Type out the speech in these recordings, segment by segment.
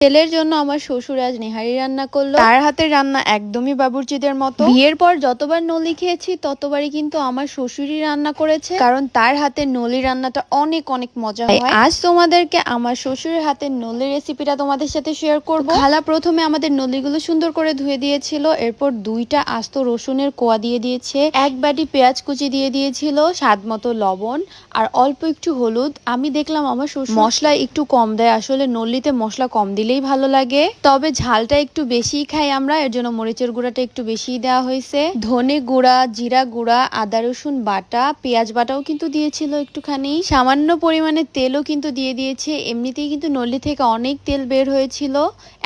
ছেলের জন্য আমার শ্বশুর আজ নেহারি রান্না করলো। তার হাতের রান্না একদমই বাবুর্চিদের মতো। বিয়ের পর যতবার নলি খেয়েছি ততবারই কিন্তু আমার শ্বশুরই রান্না করেছে, কারণ তার হাতের নলি রান্নাটা অনেক অনেক মজা হয়। আজ তোমাদেরকে আমার শ্বশুরের হাতের নলি রেসিপিটা তোমাদের সাথে শেয়ার করব। খালা প্রথমে আমাদের নলিগুলো সুন্দর করে ধুয়ে দিয়েছিল, এরপর 2টা আস্ত রসুনের কোয়া দিয়ে দিয়েছে, 1 বাটি পেঁয়াজ কুচি দিয়ে দিয়েছিল, স্বাদ মতো লবণ আর অল্প একটু হলুদ। আমি দেখলাম আমার শ্বশুর মশলা একটু কম দেয়, আসলে নলিতে মশলা কম দিলে ভালো লাগে, তবে ঝালটা একটু বেশিই খাই আমরা, এর জন্য মরিচের গুঁড়াটা একটু বেশি দেওয়া হয়েছে। ধনে গুঁড়া, জিরা গুঁড়া, আদা রসুন বাটা, পেঁয়াজ বাটাও কিন্তু দিয়েছিল একটুখানি, সামান্য পরিমাণে তেলও কিন্তু দিয়ে দিয়েছে। এমনিতেই কিন্তু নলি থেকে অনেক তেল বের হয়েছিল।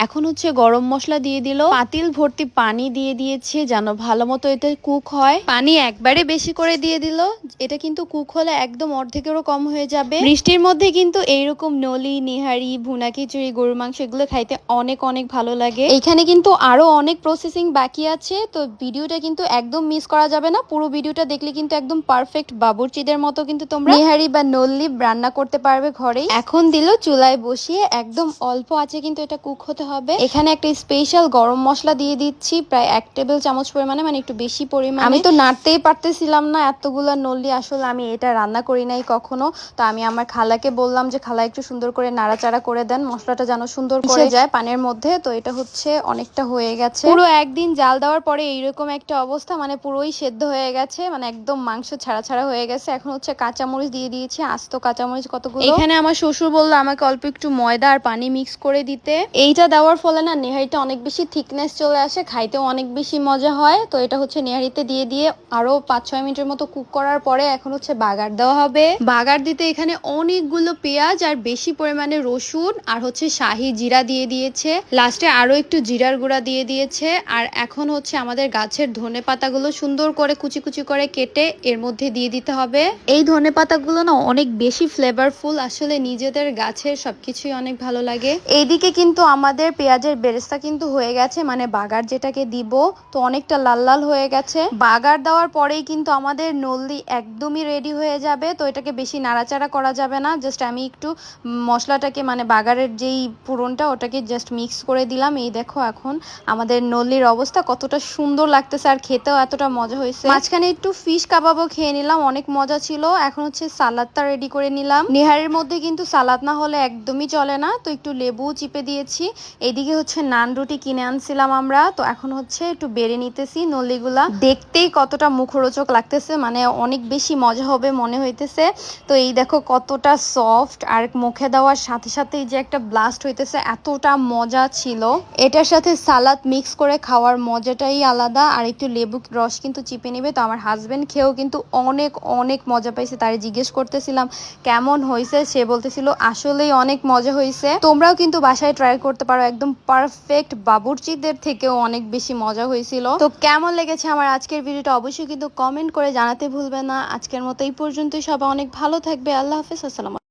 এখন হচ্ছে গরম মশলা দিয়ে দিল, পাতিল ভর্তি পানি দিয়ে দিয়েছে যেন ভালো মতো এটা কুক হয়। পানি একবারে বেশি করে দিয়ে দিল, এটা কিন্তু কুক হলে একদম অর্ধেকেরও কম হয়ে যাবে। বৃষ্টির মধ্যে কিন্তু এইরকম নলি, নিহারি, ভুনা খিচুড়ি, গরুর মাংস এগুলো খাইতে অনেক অনেক ভালো লাগে। এখানে কিন্তু আরো অনেক প্রসেসিং বাকি আছে, তো ভিডিওটা কিন্তু একদম মিস করা যাবে না। পুরো ভিডিওটা দেখলে কিন্তু একদম পারফেক্ট বাবুর্চিদের মতো কিন্তু তোমরা নিহারি বা নল্লি রান্না করতে পারবে ঘরেই। এখন দিল চুলায় বসিয়ে, একদম অল্প আছে কিন্তু এটা কুক হতে হবে। এখানে একটা স্পেশাল গরম মশলা দিয়ে দিচ্ছি, প্রায় 1 টেবিল চামচ পরিমাণে, মানে একটু বেশি পরিমাণে। আমি তো নাড়তেই পারতেছিলাম না, এতগুলা নল্লি আসলে আমি এটা রান্না করি নাই কখনো। তো আমি আমার খালাকে বললাম যে খালা একটু সুন্দর করে নাড়াচাড়া করে দেন, মশলাটা যেন সুন্দর করে যায় পানের মধ্যে। তো এটা হচ্ছে অনেকটা হয়ে গেছে। পুরো একদিন জাল দেওয়ার পরে এইরকম একটা অবস্থা, মানে পুরোই সেদ্ধ হয়ে গেছে, মানে একদম মাংস ছাড়া ছাড়া হয়ে গেছে। এখন হচ্ছে কাঁচামরিচ দিয়ে দিয়েছি, আস্ত কাঁচামরিচ কতগুলো। এখানে আমার শ্বশুর বললো আমাকে অল্প একটু ময়দা আর পানি মিক্স করে দিতে। এইটা দেওয়ার ফলে না নেহারিটা অনেক বেশি থিকনেস চলে আসে, খাইতেও অনেক বেশি মজা হয়। তো এটা হচ্ছে নেহারিতে দিয়ে দিয়ে আরো 5-6 মিনিটের মতো কুক করার পরে এখন হচ্ছে বাগার দেওয়া হবে। বাগার দিতে এখানে অনেকগুলো পেঁয়াজ আর বেশি পরিমাণে রসুন আর হচ্ছে শাহি জিরা দিয়ে দিয়েছে, লাস্টে আরো একটু জিরার গুঁড়া দিয়ে দিয়েছে। আর এখন হচ্ছে আমাদের গাছের ধনে পাতাগুলো সুন্দর করে কুচি কুচি করে কেটে এর মধ্যে দিয়ে দিতে হবে। এই ধনে পাতাগুলো না অনেক বেশি ফ্লেভারফুল, আসলে নিজেদের গাছের সবকিছুই অনেক ভালো লাগে। এইদিকে কিন্তু আমাদের পেঁয়াজের বেরেস্তা কিন্তু হয়ে গেছে, মানে বাগার যেটাকে দিব, তো অনেকটা লাল লাল হয়ে গেছে। বাগার দেওয়ার পরেই কিন্তু আমাদের নল্লি একদমই রেডি হয়ে যাবে। তো এটাকে বেশি নাড়াচাড়া করা যাবে না, জাস্ট আমি একটু মশলাটাকে, মানে বাগারের যেই পুরনটা ওটাকে জাস্ট মিক্স করে দিলাম। এই দেখো এখন আমাদের নল্লির অবস্থা কতটা সুন্দর লাগতেছে, আর খেতেও এতটা মজা হয়েছে। মাঝখানে একটু ফিশ কাবাবও খেয়ে নিলাম, অনেক মজা ছিল। এখন হচ্ছে সালাদটা রেডি করে নিলাম। নেহারির মধ্যে কিন্তু সালাদ না হলে একদমই চলে না, তো একটু লেবু চিপে দিয়েছি। এইদিকে হচ্ছে নান রুটি কিনে আনছিলাম আমরা, তো এখন হচ্ছে একটু বেড়ে নিতেছি নল্লিগুলা। দেখতেই কতটা মুখরোচক লাগতেছে, মানে অনেক বেশি মজা হবে মনে হইতেছে। তো এই দেখো কতটা সফট, আর মুখে দেওয়ার সাথে সাথেই যে একটা ব্লাস্ট হইতেছে, এতটা মজা ছিল। এটার সাথে সালাদ মিক্স করে খাওয়ার মজাটাই আলাদা, আর একটু লেবু রস কিন্তু চিপে নিবে। তো আমার হাজবেন্ড খেয়েও কিন্তু অনেক অনেক মজা পাইছে, তারে জিজ্ঞেস করতেছিলাম কেমন হয়েছে, সে বলতেছিল আসলেই অনেক মজা হয়েছে। তোমরাও কিন্তু বাসায় ট্রাই করতে পারো, একদম পারফেক্ট বাবুর্চিদের থেকেও অনেক বেশি মজা হয়েছিল। তো কেমন লেগেছে আমার আজকের ভিডিওটা অবশ্যই কিন্তু কমেন্ট করে জানাতে ভুলবে না। আজকের মতো এই পর্যন্তই, সবাই অনেক ভালো থাকবে। আল্লাহ হাফেজ, আসসালাম।